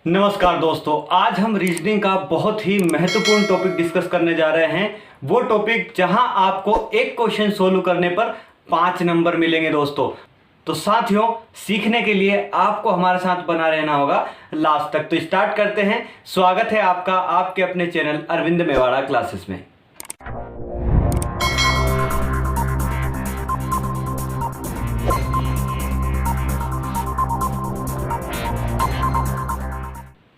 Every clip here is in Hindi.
नमस्कार दोस्तों, आज हम रीजनिंग का बहुत ही महत्वपूर्ण टॉपिक डिस्कस करने जा रहे हैं। वो टॉपिक जहां आपको एक क्वेश्चन सोल्व करने पर 5 नंबर मिलेंगे दोस्तों। तो साथियों, सीखने के लिए आपको हमारे साथ बना रहना होगा लास्ट तक। तो स्टार्ट करते हैं। स्वागत है आपका आपके अपने चैनल अरविंद मेवाड़ा क्लासेस में।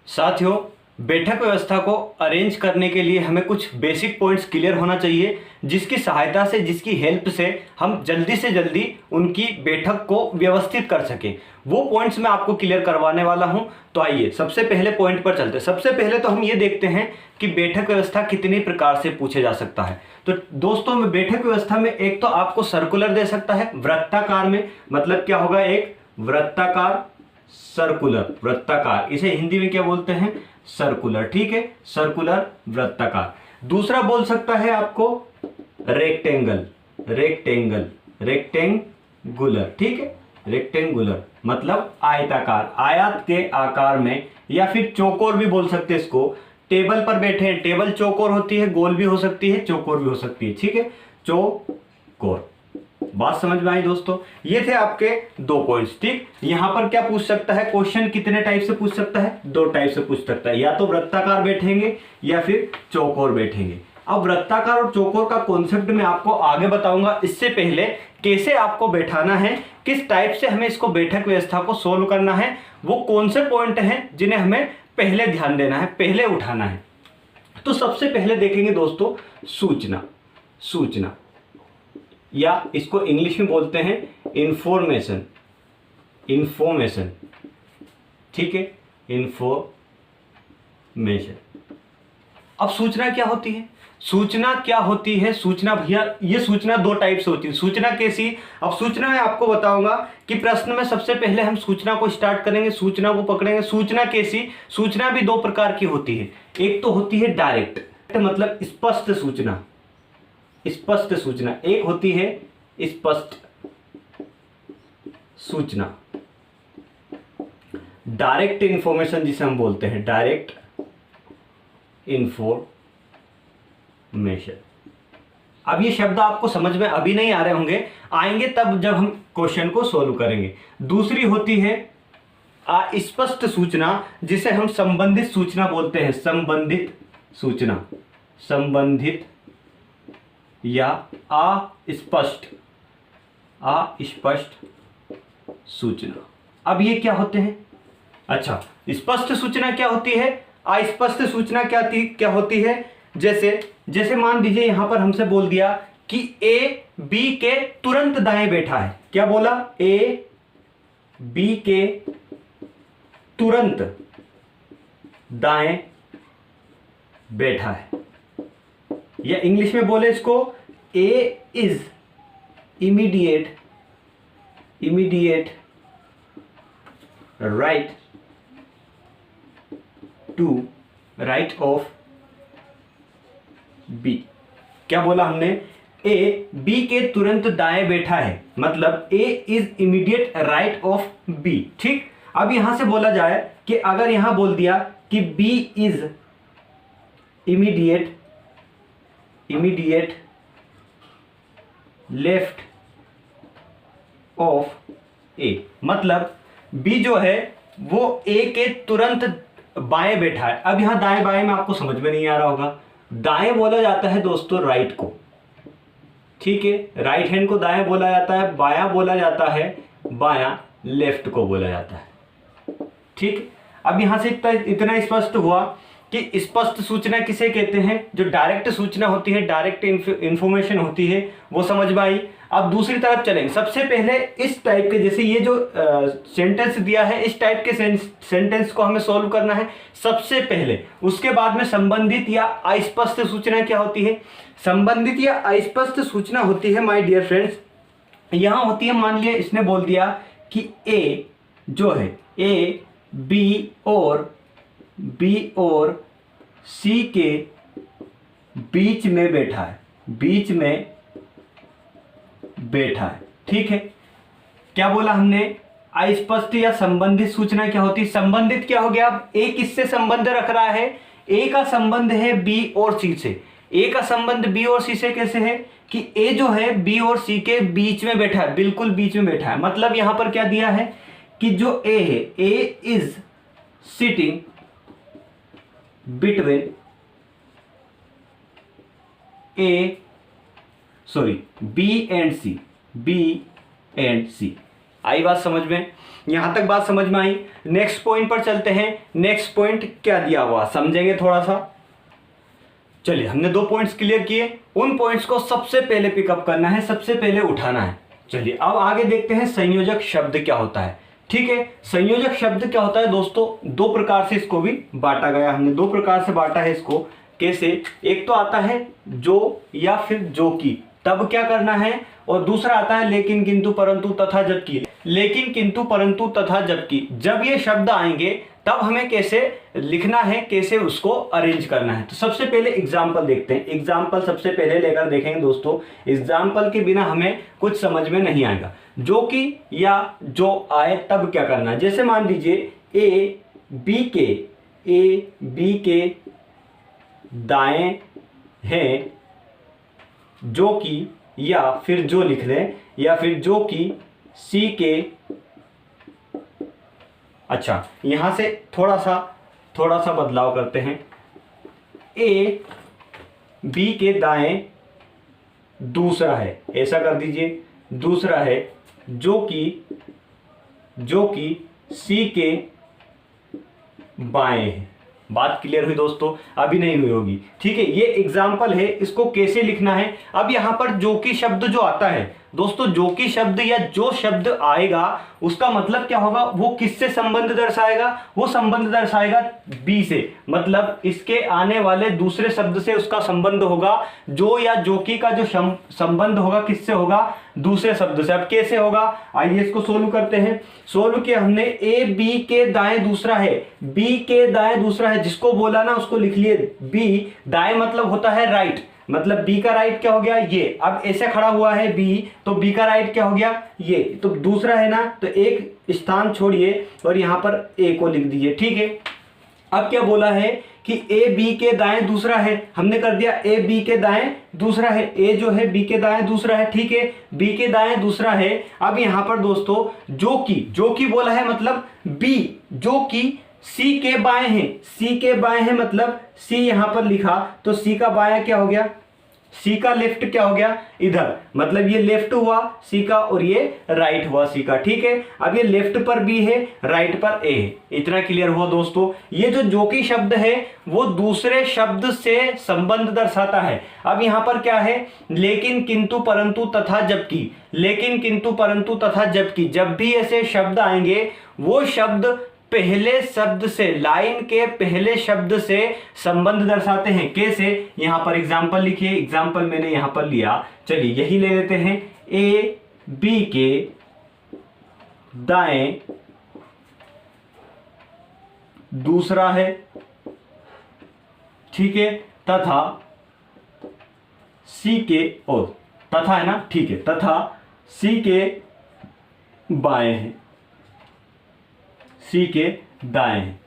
साथियों, बैठक व्यवस्था को अरेंज करने के लिए हमें कुछ बेसिक पॉइंट्स क्लियर होना चाहिए, जिसकी सहायता से, जिसकी हेल्प से हम जल्दी से जल्दी उनकी बैठक को व्यवस्थित कर सकें। वो पॉइंट्स मैं आपको क्लियर करवाने वाला हूं। तो आइए सबसे पहले पॉइंट पर चलते हैं। सबसे पहले तो हम ये देखते हैं कि बैठक व्यवस्था कितनी प्रकार से पूछे जा सकता है। तो दोस्तों, में बैठक व्यवस्था में एक तो आपको सर्कुलर दे सकता है, वृत्ताकार में। मतलब क्या होगा? एक वृत्ताकार, सर्कुलर, वृत्ताकार, इसे हिंदी में क्या बोलते हैं? सर्कुलर। ठीक है, सर्कुलर, वृत्ताकार। दूसरा बोल सकता है आपको रेक्टेंगल, रेक्टेंगल, रेक्टेंगुलर। ठीक है, रेक्टेंगुलर मतलब आयताकार, आयत के आकार में, या फिर चौकोर भी बोल सकते हैं इसको। टेबल पर बैठे हैं, टेबल चौकोर होती है, गोल भी हो सकती है, चौकोर भी हो सकती है। ठीक है, चौकोर। बात समझ में आई दोस्तों? ये थे आपके 2 पॉइंट्स। ठीक, यहां पर क्या पूछ सकता है क्वेश्चन? कितने टाइप से पूछ सकता है? 2 टाइप से पूछ सकता है, या तो वृत्ताकार बैठेंगे या फिर चौकोर बैठेंगे। अब वृत्ताकार और चौकोर का कॉन्सेप्ट मैं आपको आगे बताऊंगा। इससे पहले कैसे आपको बैठाना है, किस टाइप से हमें इसको बैठक व्यवस्था को सोल्व करना है, वो कौन से पॉइंट हैं जिन्हें हमें पहले ध्यान देना है, पहले उठाना है। तो सबसे पहले देखेंगे दोस्तों सूचना। सूचना, या इसको इंग्लिश में बोलते हैं इंफॉर्मेशन। इंफॉर्मेशन, ठीक है, इंफॉर्मेशन। अब सूचना क्या होती है? सूचना क्या होती है? सूचना भैया, ये सूचना 2 टाइप से होती है। सूचना कैसी? अब सूचना मैं आपको बताऊंगा कि प्रश्न में सबसे पहले हम सूचना को स्टार्ट करेंगे, सूचना को पकड़ेंगे। सूचना कैसी? सूचना भी 2 प्रकार की होती है। एक तो होती है डायरेक्ट, मतलब स्पष्ट सूचना, स्पष्ट सूचना। एक होती है स्पष्ट सूचना, डायरेक्ट इंफॉर्मेशन जिसे हम बोलते हैं, डायरेक्ट इंफॉर्मेशन। अब ये शब्द आपको समझ में अभी नहीं आ रहे होंगे, आएंगे तब जब हम क्वेश्चन को सोल्व करेंगे। दूसरी होती है अस्पष्ट सूचना, जिसे हम संबंधित सूचना बोलते हैं। संबंधित सूचना, संबंधित या अस्पष्ट, अस्पष्ट सूचना। अब ये क्या होते हैं? अच्छा, स्पष्ट सूचना क्या होती है, अस्पष्ट सूचना क्या होती है? जैसे मान लीजिए यहां पर हमसे बोल दिया कि ए बी के तुरंत दाएं बैठा है। क्या बोला? ए बी के तुरंत दाएं बैठा है, या इंग्लिश में बोले इसको A is immediate right to right of B. क्या बोला हमने? ए बी के तुरंत दाएं बैठा है, मतलब A is immediate right of B. ठीक, अब यहां से बोला जाए कि अगर यहां बोल दिया कि B is immediate left of A, मतलब बी जो है वो ए के तुरंत बाएं बैठा है। अब यहां दाएं बाएं में आपको समझ में नहीं आ रहा होगा। दाएं बोला जाता है दोस्तों राइट को, ठीक है, राइट हैंड को दाएं बोला जाता है। बायां बोला जाता है, बायां लेफ्ट को बोला जाता है। ठीक, अब यहां से इतना स्पष्ट हुआ कि स्पष्ट सूचना किसे कहते हैं? जो डायरेक्ट सूचना होती है, डायरेक्ट इंफॉर्मेशन होती है, वो समझ में आई। अब दूसरी तरफ चलेंगे। सबसे पहले इस टाइप के, जैसे ये जो सेंटेंस दिया है, इस टाइप के सेंटेंस को हमें सोल्व करना है सबसे पहले। उसके बाद में संबंधित या अस्पष्ट सूचना क्या होती है? संबंधित या अस्पष्ट सूचना होती है माय डियर फ्रेंड्स, यहां होती है, मान लिया इसने बोल दिया कि ए जो है, ए बी और सी के बीच में बैठा है, बीच में बैठा है। ठीक है, क्या बोला हमने? अस्पष्ट या संबंधित सूचना क्या होती है? संबंधित क्या हो गया? अब ए किससे संबंध रख रहा है? ए का संबंध है बी और सी से। ए का संबंध बी और सी से कैसे है कि ए जो है बी और सी के बीच में बैठा है, बिल्कुल बीच में बैठा है। मतलब यहां पर क्या दिया है कि जो ए है, A is sitting between B and C, B and C. आई बात समझ में? यहां तक बात समझ में आई। नेक्स्ट पॉइंट पर चलते हैं। नेक्स्ट पॉइंट क्या दिया हुआ समझेंगे थोड़ा सा। चलिए, हमने 2 पॉइंट्स क्लियर किए। उन पॉइंट्स को सबसे पहले पिकअप करना है, सबसे पहले उठाना है। चलिए अब आगे देखते हैं संयोजक शब्द क्या होता है। ठीक है, संयोजक शब्द क्या होता है दोस्तों? 2 प्रकार से इसको भी बांटा गया, हमने 2 प्रकार से बांटा है इसको। कैसे? एक तो आता है जो या फिर जो कि, तब क्या करना है, और दूसरा आता है लेकिन, किंतु, परंतु, तथा, जबकि। लेकिन, किंतु, परंतु, तथा, जबकि, जब ये शब्द आएंगे तब हमें कैसे लिखना है, कैसे उसको अरेंज करना है। तो सबसे पहले एग्जाम्पल देखते हैं। एग्जाम्पल सबसे पहले लेकर देखेंगे दोस्तों। एग्जाम्पल के बिना हमें कुछ समझ में नहीं आएगा। जो कि या जो आए तब क्या करना है। जैसे मान लीजिए ए बी के दाएं हैं, जो कि, या फिर जो लिख लें, या फिर जो कि सी के, अच्छा यहां से थोड़ा सा बदलाव करते हैं। ए बी के दाएं दूसरा है, ऐसा कर दीजिए। दूसरा है जो कि सी के बाएं है। बात क्लियर हुई दोस्तों? अभी नहीं हुई होगी। ठीक है, ये एग्जाम्पल है। इसको कैसे लिखना है? अब यहां पर जो कि शब्द जो आता है दोस्तों, जो कि शब्द या जो शब्द आएगा उसका मतलब क्या होगा? वो किससे संबंध दर्शाएगा? वो संबंध दर्शाएगा बी से। मतलब इसके आने वाले दूसरे शब्द से उसका संबंध होगा। जो या जो कि का जो संबंध होगा किससे होगा? दूसरे शब्द से। अब कैसे होगा? आइए इसको सोल्व करते हैं। सोल्व किया हमने। ए बी के दाएं दूसरा है, बी के दाएं दूसरा है, जिसको बोला ना उसको लिख लिए। बी दाएं मतलब होता है राइट, मतलब बी का राइट क्या हो गया? ये। अब ऐसे खड़ा हुआ है बी, तो बी का राइट क्या हो गया? ये। तो दूसरा है ना, तो एक स्थान छोड़िए और यहां पर ए को लिख दीजिए। ठीक है, अब क्या बोला है कि ए बी के दाएं दूसरा है, हमने कर दिया ए बी के दाएं दूसरा है। ए जो है बी के दाएं दूसरा है। ठीक है, बी के दाएं दूसरा है। अब यहां पर दोस्तों जो कि बोला है, मतलब बी जो कि सी के बाएं हैं, सी के बाएं हैं, मतलब सी यहां पर लिखा, तो सी का बायां क्या हो गया? सी का लेफ्ट क्या हो गया? इधर। मतलब ये लेफ्ट हुआ सी का और ये राइट हुआ सी का। ठीक है, अब ये लेफ्ट पर बी है, राइट पर ए है। इतना क्लियर हुआ दोस्तों? ये जो कि शब्द है वो दूसरे शब्द से संबंध दर्शाता है। अब यहां पर क्या है? लेकिन, किंतु, परंतु, तथा, जबकि। लेकिन, किंतु, परंतु, तथा, जबकि। जब भी ऐसे शब्द आएंगे वो शब्द पहले शब्द से, लाइन के पहले शब्द से संबंध दर्शाते हैं। कैसे? यहां पर एग्जाम्पल लिखिए। एग्जाम्पल मैंने यहां पर लिया, चलिए यही ले लेते हैं। ए बी के दाएं दूसरा है, ठीक है, तथा सी के, और तथा है ना, ठीक है, तथा सी के बाएं है, सी के दाएं हैं।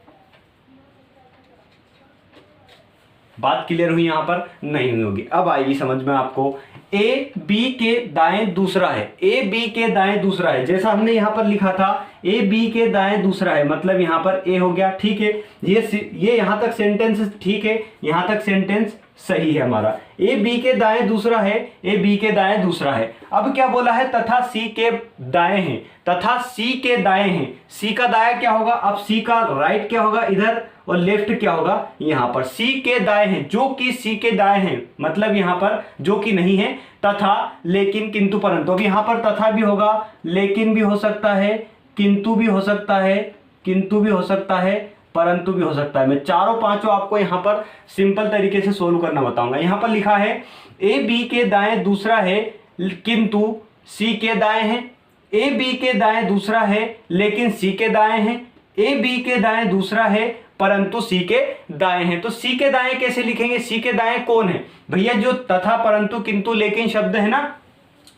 बात क्लियर हुई? यहां पर नहीं हुई होगी, अब आएगी समझ में आपको। ए बी के दाएं दूसरा है, ए बी के दाएं दूसरा है, जैसा हमने यहां पर लिखा था ए बी के दाएं दूसरा है, मतलब यहां पर ए हो गया। ठीक है, ये यहां तक सेंटेंस ठीक है, यहां तक सेंटेंस सही है हमारा। ए बी के दाएं दूसरा है, ए बी के दाएं दूसरा है। अब क्या बोला है? तथा सी के दाएं हैं, तथा सी के दाएं हैं। सी का दाएं क्या होगा? अब सी का राइट क्या होगा? इधर, और लेफ्ट क्या होगा? यहां पर। सी के दाएं हैं, जो कि सी के दाएं हैं, मतलब यहां पर जो कि नहीं है। तथा, लेकिन, किंतु, परंतु। अब यहां पर तथा भी होगा, लेकिन भी हो सकता है, किंतु भी हो सकता है, किंतु भी हो सकता है, परंतु भी हो सकता है। मैं चारों पांचों आपको यहां पर सिंपल तरीके से सोल्व करना बताऊंगा। यहां पर लिखा है ए बी के दाएं दूसरा है, किंतु सी के दाएं हैं। ए बी के दाएं दूसरा है, लेकिन सी के दाएं हैं। ए बी के दाएं दूसरा है, परंतु सी के दाएं हैं। तो सी के दाएं कैसे लिखेंगे? सी के दाएं कौन है भैया? जो तथा, परंतु, किंतु, लेकिन शब्द है ना,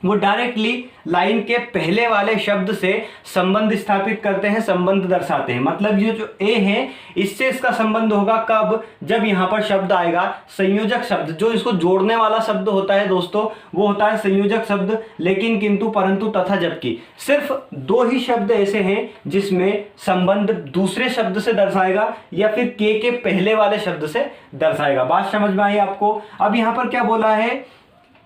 वो डायरेक्टली लाइन के पहले वाले शब्द से संबंध स्थापित करते हैं, संबंध दर्शाते हैं। मतलब ये जो ए है इससे इसका संबंध होगा कब, जब यहां पर शब्द आएगा संयोजक शब्द, जो इसको जोड़ने वाला शब्द होता है दोस्तों वो होता है संयोजक शब्द। लेकिन, किंतु, परंतु, तथा, जबकि, सिर्फ दो ही शब्द ऐसे हैं जिसमें संबंध दूसरे शब्द से दर्शाएगा या फिर के पहले वाले शब्द से दर्शाएगा। बात समझ में आई आपको। अब यहां पर क्या बोला है,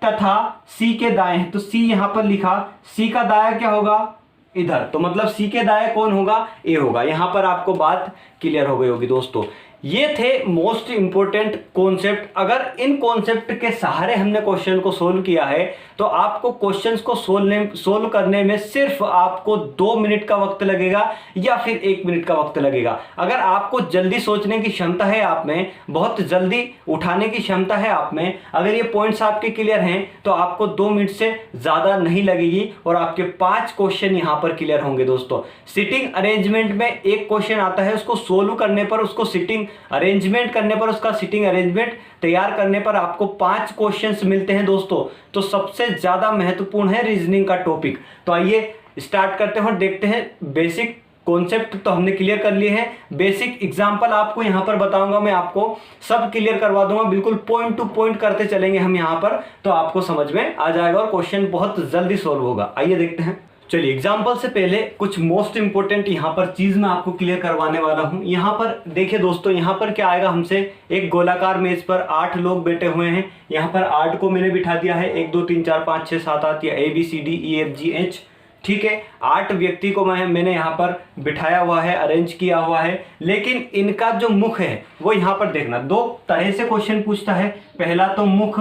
तथा सी के दाएं, तो सी यहां पर लिखा, सी का दाया क्या होगा इधर, तो मतलब सी के दाएं कौन होगा, ए होगा। यहां पर आपको बात क्लियर हो गई होगी दोस्तों। ये थे मोस्ट इंपोर्टेंट कॉन्सेप्ट। अगर इन कॉन्सेप्ट के सहारे हमने क्वेश्चन को सोल्व किया है तो आपको क्वेश्चंस को सोल्व करने में सिर्फ आपको 2 मिनट का वक्त लगेगा या फिर 1 मिनट का वक्त लगेगा। अगर आपको जल्दी सोचने की क्षमता है आप में, बहुत जल्दी उठाने की क्षमता है आप में, अगर ये पॉइंट्स आपके क्लियर हैं तो आपको 2 मिनट से ज़्यादा नहीं लगेगी और आपके 5 क्वेश्चन यहाँ पर क्लियर होंगे दोस्तों। सिटिंग अरेंजमेंट में एक क्वेश्चन आता है, उसको सोल्व करने पर, उसको सिटिंग अरेंजमेंट करने पर, उसका सिटिंग अरेंजमेंट तैयार करने पर आपको 5 क्वेश्चंस मिलते हैं दोस्तों। तो सबसे ज्यादा महत्वपूर्ण है रीजनिंग का टॉपिक। तो आइए स्टार्ट करते हैं और देखते हैं। बेसिक कॉन्सेप्ट तो हमने क्लियर कर लिए हैं, बेसिक एग्जांपल आपको यहां पर बताऊंगा, मैं आपको सब क्लियर करवा दूंगा, बिल्कुल पॉइंट टू पॉइंट करते चलेंगे हम यहां पर, तो आपको समझ में आ जाएगा और क्वेश्चन बहुत जल्दी सोल्व होगा। आइए देखते हैं। चलिए, एग्जाम्पल से पहले कुछ मोस्ट इंपोर्टेंट यहाँ पर चीज मैं आपको क्लियर करवाने वाला हूँ। यहाँ पर देखिए दोस्तों, यहाँ पर क्या आएगा हमसे, एक गोलाकार मेज पर 8 लोग बैठे हुए हैं। यहाँ पर 8 को मैंने बिठा दिया है, 1 2 3 4 5 6 7 8 या ABCDEFGH, ठीक है। 8 व्यक्ति को मैंने यहाँ पर बिठाया हुआ है, अरेंज किया हुआ है। लेकिन इनका जो मुख है वो यहाँ पर देखना, 2 तरह से क्वेश्चन पूछता है। पहला तो मुख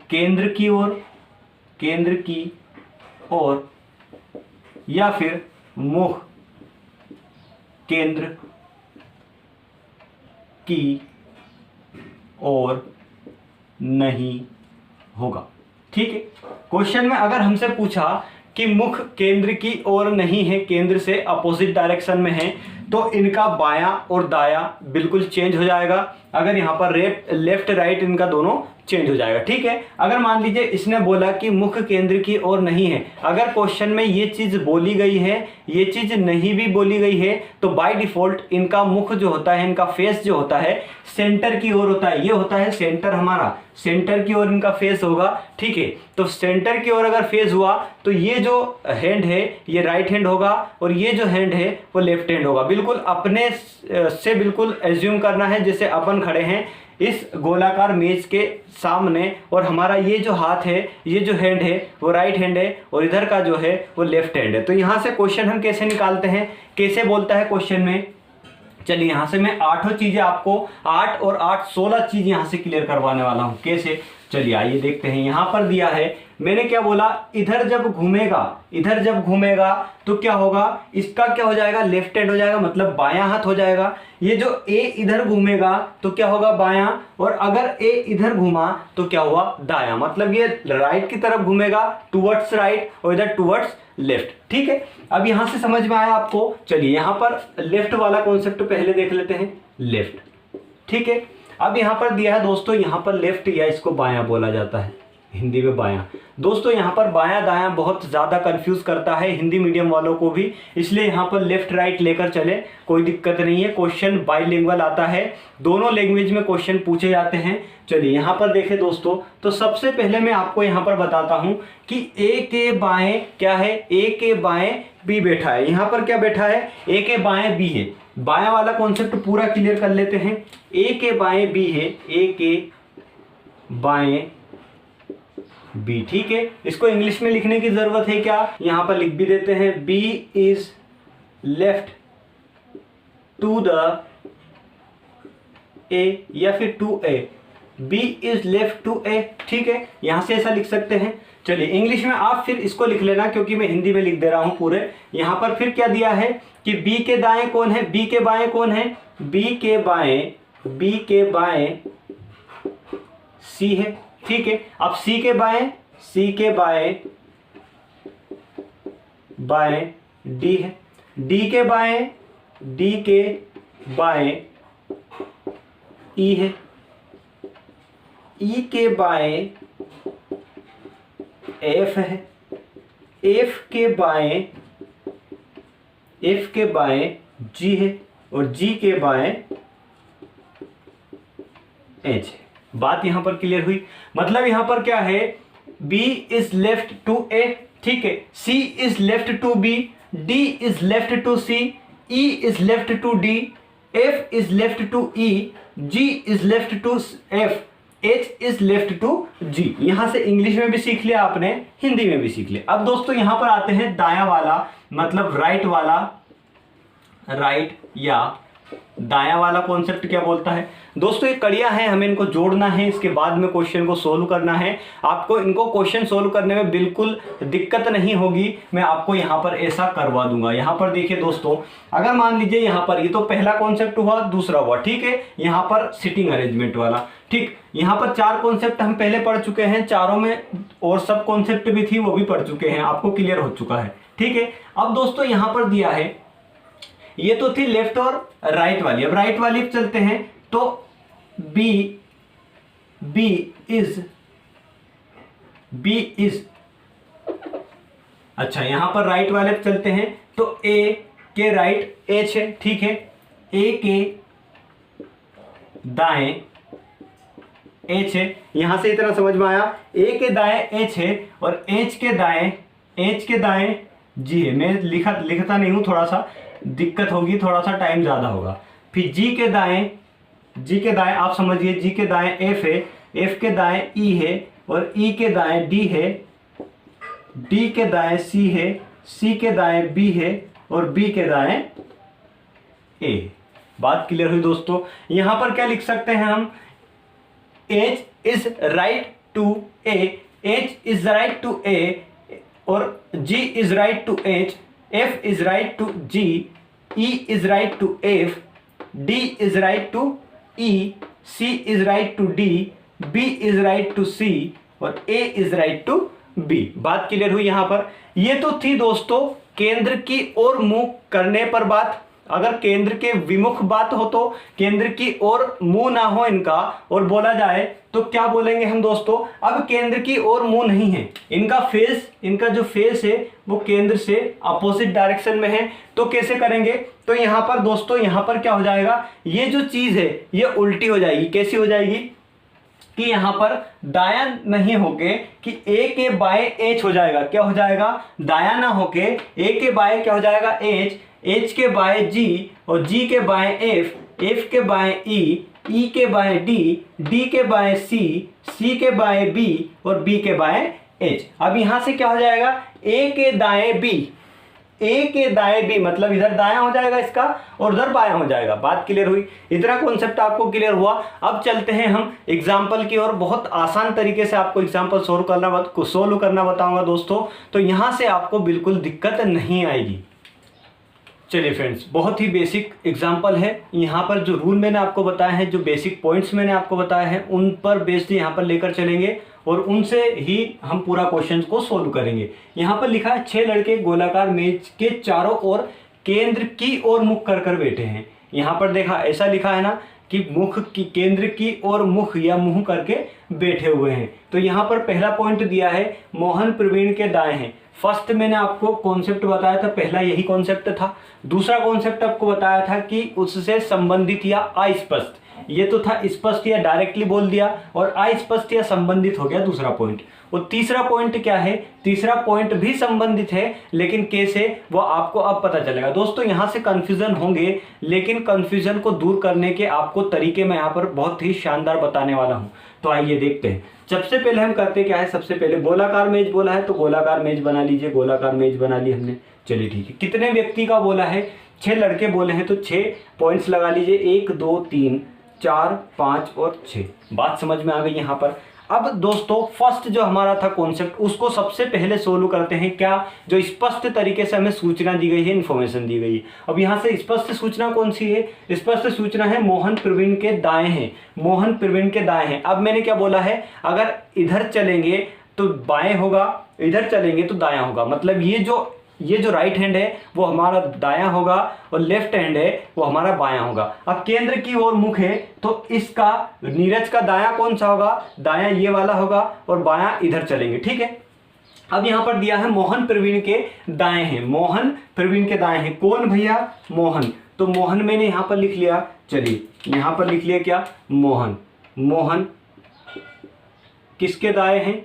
केंद्र की ओर या फिर मुख केंद्र की ओर नहीं होगा, ठीक है। क्वेश्चन में अगर हमसे पूछा कि मुख केंद्र की ओर नहीं है, केंद्र से अपोजिट डायरेक्शन में है, तो इनका बायां और दायां बिल्कुल चेंज हो जाएगा। अगर यहाँ पर लेफ्ट राइट इनका दोनों चेंज हो जाएगा, ठीक है। अगर मान लीजिए इसने बोला कि मुख केंद्र की ओर नहीं है, अगर क्वेश्चन में ये चीज बोली गई है, ये चीज नहीं भी बोली गई है, तो बाय डिफॉल्ट इनका मुख जो होता है, इनका फेस जो होता है सेंटर की ओर होता है। ये होता है सेंटर, हमारा सेंटर की ओर इनका फेस होगा, ठीक है। तो सेंटर की ओर अगर फेस हुआ तो ये जो हैंड है ये राइट हैंड होगा और ये जो हैंड है वो लेफ्ट हैंड होगा। बिल्कुल अपने से बिल्कुल एज्यूम करना है जैसे अपन खड़े हैं इस गोलाकार मेज के सामने और हमारा ये जो हाथ है, ये जो हैंड है वो राइट हैंड है और इधर का जो है वो लेफ्ट हैंड है। तो यहाँ से क्वेश्चन हम कैसे निकालते हैं, कैसे बोलता है क्वेश्चन में। चलिए, यहाँ से मैं 8 चीजें आपको 8 और 8 16 चीज यहाँ से क्लियर करवाने वाला हूँ। कैसे, चलिए आइए देखते हैं। यहाँ पर दिया है, मैंने क्या बोला, इधर जब घूमेगा तो क्या होगा, इसका क्या हो जाएगा, लेफ्ट हैंड हो जाएगा, मतलब बायां हाथ हो जाएगा। ये जो ए इधर घूमेगा तो क्या होगा, बायां, और अगर ए इधर घूमा तो क्या हुआ, दायां, मतलब ये राइट की तरफ घूमेगा टुवर्ड्स राइट और इधर टुवर्ड्स लेफ्ट, ठीक है। अब यहां से समझ में आया आपको। चलिए यहाँ पर लेफ्ट वाला कॉन्सेप्ट पहले देख लेते हैं, लेफ्ट, ठीक है। अब यहाँ पर दिया है दोस्तों, यहाँ पर लेफ्ट या इसको बायां बोला जाता है, हिंदी में बायां। दोस्तों यहाँ पर बायां दायां बहुत ज़्यादा कंफ्यूज करता है हिंदी मीडियम वालों को भी, इसलिए यहाँ पर लेफ्ट राइट लेकर चले, कोई दिक्कत नहीं है। क्वेश्चन बाइलिंगुअल आता है, दोनों लैंग्वेज में क्वेश्चन पूछे जाते हैं। चलिए यहाँ पर देखें दोस्तों, तो सबसे पहले मैं आपको यहाँ पर बताता हूँ कि ए के बाएं क्या है, ए के बाएं बी बैठा है। यहाँ पर क्या बैठा है, ए के बाएं बी है। बायां वाला कॉन्सेप्ट पूरा क्लियर कर लेते हैं। ए के बाएं बी है, ए के बाएं बी, ठीक है। इसको इंग्लिश में लिखने की जरूरत है क्या, यहां पर लिख भी देते हैं, B is left to the A या फिर to A, B is left to A, ठीक है। यहां से ऐसा लिख सकते हैं। चलिए इंग्लिश में आप फिर इसको लिख लेना क्योंकि मैं हिंदी में लिख दे रहा हूं पूरे। यहां पर फिर क्या दिया है कि बी के दाएं कौन है, बी के बाएं कौन है, बी के बाएं सी है, ठीक है। अब सी के बाएं डी है, डी के बाएं ई है, ई के बाएं एफ है, एफ के बाएं जी है और जी के बाएं एच है। बात यहां पर क्लियर हुई। मतलब यहां पर क्या है, B is left to A, ठीक है, C is left to B, D is left to C, E is left to D, F is left to E, G is left to F, H is left to G. यहां से इंग्लिश में भी सीख लिया आपने, हिंदी में भी सीख लिया। अब दोस्तों यहां पर आते हैं दायां वाला, मतलब राइट वाला, राइट या दायां वाला कॉन्सेप्ट क्या बोलता है। दोस्तों ये कड़ियां हैं, हमें इनको जोड़ना है, इसके बाद में क्वेश्चन को सोल्व करना है। आपको इनको क्वेश्चन सोल्व करने में बिल्कुल दिक्कत नहीं होगी, मैं आपको यहां पर ऐसा करवा दूंगा। यहां पर देखिए दोस्तों, अगर मान लीजिए यहां पर ये तो पहला कॉन्सेप्ट हुआ, दूसरा हुआ, ठीक है, यहां पर सिटिंग अरेंजमेंट वाला, ठीक, यहां पर 4 कॉन्सेप्ट हम पहले पढ़ चुके हैं, चारों में और सब कॉन्सेप्ट भी थी वो भी पढ़ चुके हैं, आपको क्लियर हो चुका है, ठीक है। अब दोस्तों यहां पर दिया है, ये तो थी लेफ्ट और राइट वाली, अब राइट वाली पे चलते हैं। तो बी इज, अच्छा यहां पर राइट वाले पे चलते हैं, तो ए के राइट एच है, ठीक है, ए के दाएं एच है। यहां से इतना समझ में आया, ए के दाएं एच है और एच के दाएं जी है। मैं लिखता नहीं हूं, थोड़ा सा दिक्कत होगी, थोड़ा सा टाइम ज्यादा होगा। फिर जी के दाएं आप समझिए, जी के दाएं एफ है, एफ के दाएं ई है और ई के दाएं डी है, डी के दाएं सी है, सी के दाएं बी है और बी के दाएं ए। बात क्लियर हुई दोस्तों। यहां पर क्या लिख सकते हैं हम, H is right to A, H is right to A और G is right to H, F is right to G, E is right to F, D is right to E, C is right to D, B is right to C और A is right to B. बात क्लियर हुई यहां पर। ये तो थी दोस्तों केंद्र की ओर मुंह करने पर बात। अगर केंद्र के विमुख बात हो तो, केंद्र की ओर मुंह ना हो इनका और बोला जाए तो क्या बोलेंगे हम दोस्तों। अब केंद्र की ओर मुंह नहीं है, इनका फेस, इनका जो फेस है वो केंद्र से अपोजिट डायरेक्शन में है। तो कैसे करेंगे, तो यहां पर दोस्तों, यहां पर क्या हो जाएगा, ये जो चीज है ये उल्टी हो जाएगी। कैसी हो जाएगी कि यहां पर दायां नहीं होके कि ए के बाएं एच हो जाएगा। क्या हो जाएगा, दायां ना होके ए के बाएं क्या हो जाएगा एच, एच के बाएं जी और जी के बाएं एफ, एफ के बाएं ई के बाएं डी के बाएं सी के बाएं बी और बी के बाएं एच। अब यहां से क्या हो जाएगा, ए के दाएं बी, मतलब इधर दायां हो जाएगा इसका और उधर बायां हो जाएगा। बात क्लियर हुई, इतना कॉन्सेप्ट आपको क्लियर हुआ। अब चलते हैं हम एग्जाम्पल की ओर। बहुत आसान तरीके से आपको एग्जाम्पल सोल्व करना बताऊंगा दोस्तों, तो यहां से आपको बिल्कुल दिक्कत नहीं आएगी। चलिए फ्रेंड्स, बहुत ही बेसिक एग्जाम्पल है। यहाँ पर जो रूल मैंने आपको बताया है, जो बेसिक पॉइंट्स मैंने आपको बताया है, उन पर बेस्ड यहाँ पर लेकर चलेंगे और उनसे ही हम पूरा क्वेश्चन को सोल्व करेंगे। यहाँ पर लिखा है 6 लड़के गोलाकार मेज के चारों ओर केंद्र की ओर मुख कर बैठे हैं। यहाँ पर देखा ऐसा लिखा है ना कि मुख की, केंद्र की ओर मुख या मुंह करके बैठे हुए हैं। तो यहाँ पर पहला पॉइंट दिया है मोहन प्रवीण के दाएं हैं। फर्स्ट मैंने आपको कॉन्सेप्ट बताया था, पहला यही कॉन्सेप्ट था। दूसरा कॉन्सेप्ट आपको बताया था कि उससे संबंधित या अस्पष्ट, ये तो था स्पष्ट या डायरेक्टली बोल दिया, और अस्पष्ट या संबंधित हो गया दूसरा पॉइंट। और तीसरा पॉइंट क्या है, तीसरा पॉइंट भी संबंधित है, लेकिन कैसे वो आपको अब पता चलेगा। दोस्तों यहां से कंफ्यूजन होंगे, लेकिन कंफ्यूजन को दूर करने के आपको तरीके मैं यहाँ पर बहुत ही शानदार बताने वाला हूँ। तो आइए देखते हैं। सबसे पहले हम करते क्या है, सबसे पहले गोलाकार मेज बोला है तो गोलाकार मेज बना लीजिए। गोलाकार मेज बना ली हमने, चलिए ठीक है। कितने व्यक्ति का बोला है, 6 लड़के बोले हैं तो 6 पॉइंट्स लगा लीजिए, 1 2 3 4 5 और 6। बात समझ में आ गई यहाँ पर। अब दोस्तों फर्स्ट जो हमारा था कॉन्सेप्ट, उसको सबसे पहले सोल्व करते हैं। क्या, जो स्पष्ट तरीके से हमें सूचना दी गई है, इन्फॉर्मेशन दी गई है। अब यहाँ से स्पष्ट सूचना कौन सी है, स्पष्ट सूचना है मोहन प्रवीण के दाएं हैं, मोहन प्रवीण के दाएं हैं। अब मैंने क्या बोला है, अगर इधर चलेंगे तो बाएं होगा, इधर चलेंगे तो दायां होगा। मतलब ये जो राइट हैंड है वो हमारा दायां होगा और लेफ्ट हैंड है वो हमारा बायां होगा। अब केंद्र की ओर मुख है तो इसका नीरज का दायां कौन सा होगा, दायां ये वाला होगा और बायां इधर चलेंगे, ठीक है। अब यहाँ पर दिया है मोहन प्रवीण के दाएं हैं, मोहन प्रवीण के दाएं हैं। कौन भैया? मोहन। तो मोहन मैंने यहाँ पर लिख लिया, चलिए यहाँ पर लिख लिया क्या? मोहन। मोहन किसके दाएं हैं?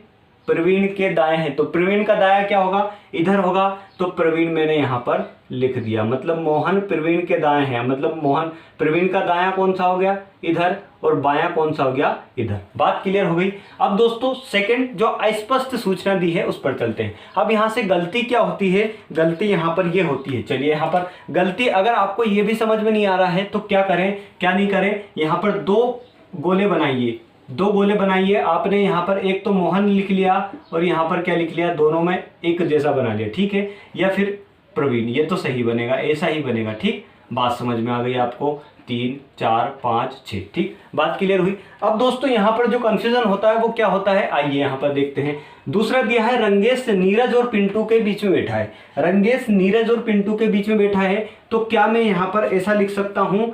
प्रवीण के दाएं हैं। तो प्रवीण का दाया क्या होगा? इधर होगा। तो प्रवीण मैंने यहाँ पर लिख दिया, मतलब मोहन प्रवीण के दाएं हैं, मतलब मोहन प्रवीण का दाया कौन सा हो गया? इधर, और बायां कौन सा हो गया? इधर। बात क्लियर हो गई। अब दोस्तों सेकंड जो अस्पष्ट सूचना दी है उस पर चलते हैं। अब यहाँ से गलती क्या होती है? गलती यहाँ पर ये होती है, चलिए यहाँ पर गलती, अगर आपको ये भी समझ में नहीं आ रहा है तो क्या करें क्या नहीं करें, यहाँ पर 2 गोले बनाइए, 2 गोले बनाइए। आपने यहाँ पर एक तो मोहन लिख लिया और यहाँ पर क्या लिख लिया? दोनों में एक जैसा बना लिया, ठीक है, या फिर प्रवीण, ये तो सही बनेगा, ऐसा ही बनेगा, ठीक। बात समझ में आ गई आपको? 3 4 5 6, ठीक। बात क्लियर हुई। अब दोस्तों यहाँ पर जो कंफ्यूजन होता है वो क्या होता है, आइए यहाँ पर देखते हैं। दूसरा दिया है रंगेश नीरज और पिंटू के बीच में बैठा है। रंगेश नीरज और पिंटू के बीच में बैठा है, तो क्या मैं यहाँ पर ऐसा लिख सकता हूँ,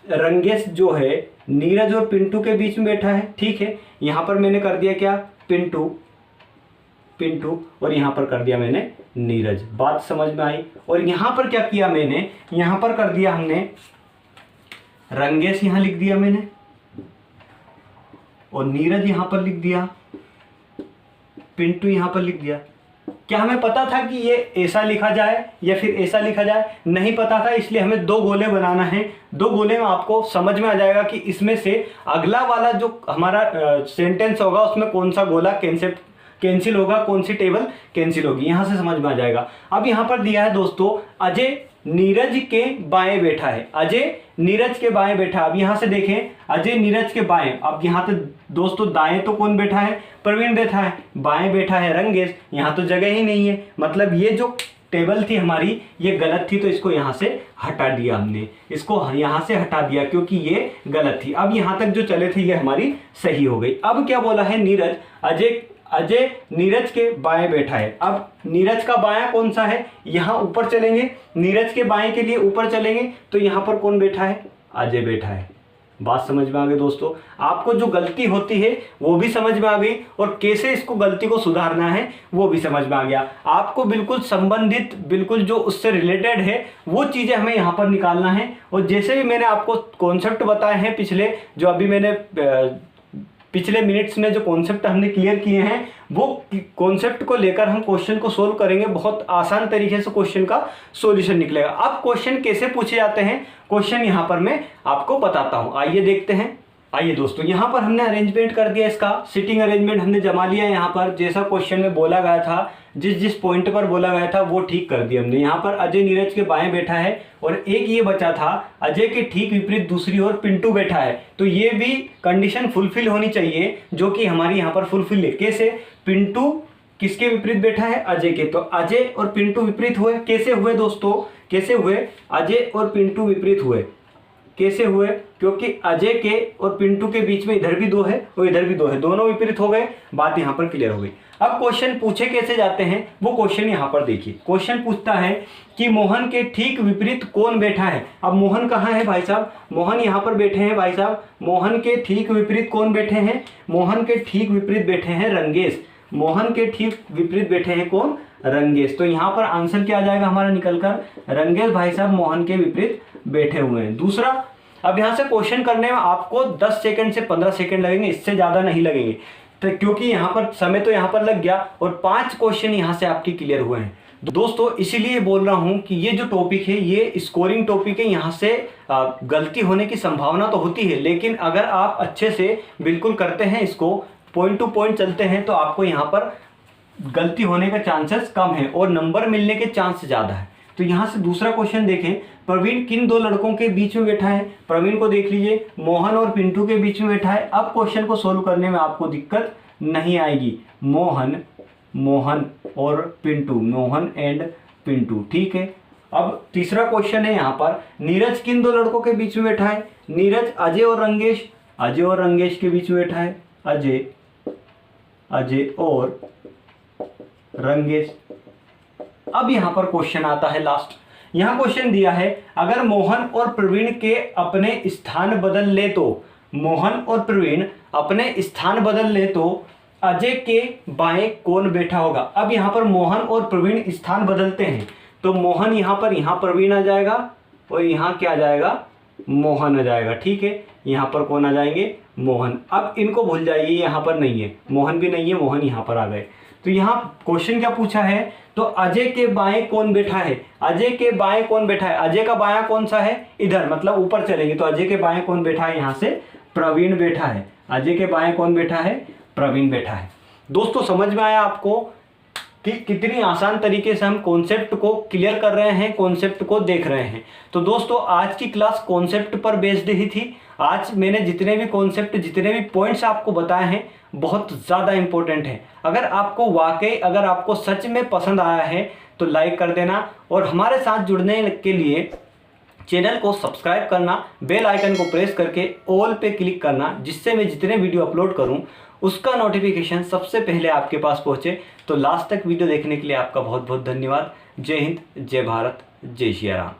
रंगेश जो है नीरज और पिंटू के बीच में बैठा है, ठीक है। यहाँ पर मैंने कर दिया क्या? पिंटू, पिंटू, और यहाँ पर कर दिया मैंने नीरज। बात समझ में आई। और यहाँ पर क्या किया मैंने? यहाँ पर कर दिया हमने रंगेश, यहाँ लिख दिया मैंने, और नीरज यहाँ पर लिख दिया, पिंटू यहाँ पर लिख दिया। क्या हमें पता था कि ये ऐसा लिखा जाए या फिर ऐसा लिखा जाए? नहीं पता था, इसलिए हमें 2 गोले बनाना है। 2 गोले में आपको समझ में आ जाएगा कि इसमें से अगला वाला जो हमारा सेंटेंस होगा उसमें कौन सा गोला कैंसिल होगा, कौन सी टेबल कैंसिल होगी, यहां से समझ में आ जाएगा। अब यहां पर दिया है दोस्तों, अजय नीरज के बाएं बैठा है। अजय नीरज के बाएं बैठा। अब यहां से देखें, अजय नीरज के बाएं। अब यहां तो दोस्तों दाएं तो कौन बैठा है? प्रवीण बैठा है। बाएं बैठा है रंगेश। यहां तो जगह ही नहीं है, मतलब ये जो टेबल थी हमारी ये गलत थी, तो इसको यहां से हटा दिया हमने, इसको यहां से हटा दिया क्योंकि ये गलत थी। अब यहां तक जो चले थे ये हमारी सही हो गई। अब क्या बोला है? नीरज, अजय नीरज के बाएं बैठा है। अब नीरज का बायां कौन सा है? यहाँ ऊपर चलेंगे, नीरज के बाएं के लिए ऊपर चलेंगे, तो यहाँ पर कौन बैठा है? अजय बैठा है। बात समझ में आ गई दोस्तों। आपको जो गलती होती है वो भी समझ में आ गई, और कैसे इसको गलती को सुधारना है वो भी समझ में आ गया। आपको बिल्कुल संबंधित, बिल्कुल जो उससे रिलेटेड है वो चीज़ें हमें यहाँ पर निकालना है। और जैसे भी मैंने आपको कॉन्सेप्ट बताए हैं पिछले, जो अभी मैंने पिछले मिनट्स में जो कॉन्सेप्ट हमने क्लियर किए हैं, वो कॉन्सेप्ट को लेकर हम क्वेश्चन को सोल्व करेंगे। बहुत आसान तरीके से क्वेश्चन का सॉल्यूशन निकलेगा। अब क्वेश्चन कैसे पूछे जाते हैं, क्वेश्चन यहाँ पर मैं आपको बताता हूँ। आइए देखते हैं। आइए दोस्तों, यहाँ पर हमने अरेंजमेंट कर दिया, इसका सीटिंग अरेंजमेंट हमने जमा लिया। यहाँ पर जैसा क्वेश्चन में बोला गया था, जिस पॉइंट पर बोला गया था वो ठीक कर दिया हमने। यहाँ पर अजय नीरज के बाएं बैठा है, और एक ये बचा था अजय के ठीक विपरीत दूसरी ओर पिंटू बैठा है। तो ये भी कंडीशन फुलफिल होनी चाहिए, जो कि हमारी यहाँ पर फुलफिल है। कैसे? पिंटू किसके विपरीत बैठा है? अजय के। तो अजय और पिंटू विपरीत हुए। कैसे हुए दोस्तों? कैसे हुए? अजय और पिंटू विपरीत हुए। कैसे हुए? क्योंकि अजय के और पिंटू के बीच में इधर भी 2 है और इधर भी 2 है, दोनों विपरीत हो गए। बात यहाँ पर क्लियर हो गई। अब क्वेश्चन पूछे कैसे जाते हैं वो क्वेश्चन यहाँ पर देखिए। क्वेश्चन पूछता है कि मोहन के ठीक विपरीत कौन बैठा है। अब मोहन कहाँ है भाई साहब? मोहन यहाँ पर बैठे हैं भाई साहब। मोहन के ठीक विपरीत कौन बैठे हैं? मोहन के ठीक विपरीत बैठे हैं रंगेश। मोहन के ठीक विपरीत बैठे हैं कौन? रंगेश। तो यहाँ पर आंसर क्या आ जाएगा हमारा निकलकर? रंगेश भाई साहब मोहन के विपरीत बैठे हुए हैं। दूसरा, अब यहाँ से क्वेश्चन करने में आपको 10 सेकंड से 15 सेकंड लगेंगे, इससे ज़्यादा नहीं लगेंगे, तो क्योंकि यहाँ पर समय तो यहाँ पर लग गया, और 5 क्वेश्चन यहाँ से आपके क्लियर हुए हैं दोस्तों। इसीलिए बोल रहा हूँ कि ये जो टॉपिक है ये स्कोरिंग टॉपिक है, यहाँ से गलती होने की संभावना तो होती है, लेकिन अगर आप अच्छे से बिल्कुल करते हैं, इसको पॉइंट टू पॉइंट चलते हैं, तो आपको यहाँ पर गलती होने का चांसेस कम है और नंबर मिलने के चांस ज़्यादा है। तो यहाँ से दूसरा क्वेश्चन देखें, प्रवीण किन 2 लड़कों के बीच में बैठा है? प्रवीण को देख लीजिए, मोहन और पिंटू के बीच में बैठा है। अब क्वेश्चन को सोल्व करने में आपको दिक्कत नहीं आएगी। मोहन और पिंटू, मोहन एंड पिंटू, ठीक है। अब तीसरा क्वेश्चन है यहाँ पर, नीरज किन 2 लड़कों के बीच में बैठा है? नीरज अजय और रंगेश, अजय और रंगेश के बीच में बैठा है। अजय और रंगेश। अब यहाँ पर क्वेश्चन आता है लास्ट। यहाँ क्वेश्चन दिया है, अगर मोहन और प्रवीण के अपने स्थान बदल ले तो, मोहन और प्रवीण अपने स्थान बदल ले तो अजय के बाएं कौन बैठा होगा। अब यहाँ पर मोहन और प्रवीण स्थान बदलते हैं, तो मोहन यहाँ प्रवीण आ जाएगा और यहाँ क्या आ जाएगा, मोहन आ जाएगा। ठीक है, यहाँ पर कौन आ जाएंगे, मोहन। अब इनको भूल जाइए, यहाँ पर नहीं है, मोहन भी नहीं है, मोहन यहाँ पर आ गए। तो यहाँ क्वेश्चन क्या पूछा है, तो अजय के बाएं कौन बैठा है, अजय के बाएं कौन बैठा है। अजय का बायां कौन सा है, इधर, मतलब ऊपर चलेंगे तो अजय के बाएं कौन बैठा है, यहाँ से प्रवीण बैठा है। अजय के बाएं कौन बैठा है, प्रवीण बैठा है। दोस्तों समझ में आया आपको कि कितनी आसान तरीके से हम कॉन्सेप्ट को क्लियर कर रहे हैं, कॉन्सेप्ट को देख रहे हैं। तो दोस्तों आज की क्लास कॉन्सेप्ट पर बेस्ड ही थी। आज मैंने जितने भी कॉन्सेप्ट, जितने भी पॉइंट्स आपको बताए हैं, बहुत ज़्यादा इंपॉर्टेंट है। अगर आपको वाकई, अगर आपको सच में पसंद आया है तो लाइक कर देना, और हमारे साथ जुड़ने के लिए चैनल को सब्सक्राइब करना, बेल आइकन को प्रेस करके ऑल पे क्लिक करना, जिससे मैं जितने वीडियो अपलोड करूं उसका नोटिफिकेशन सबसे पहले आपके पास पहुंचे। तो लास्ट तक वीडियो देखने के लिए आपका बहुत बहुत धन्यवाद। जय हिंद, जय भारत, जय श्री राम।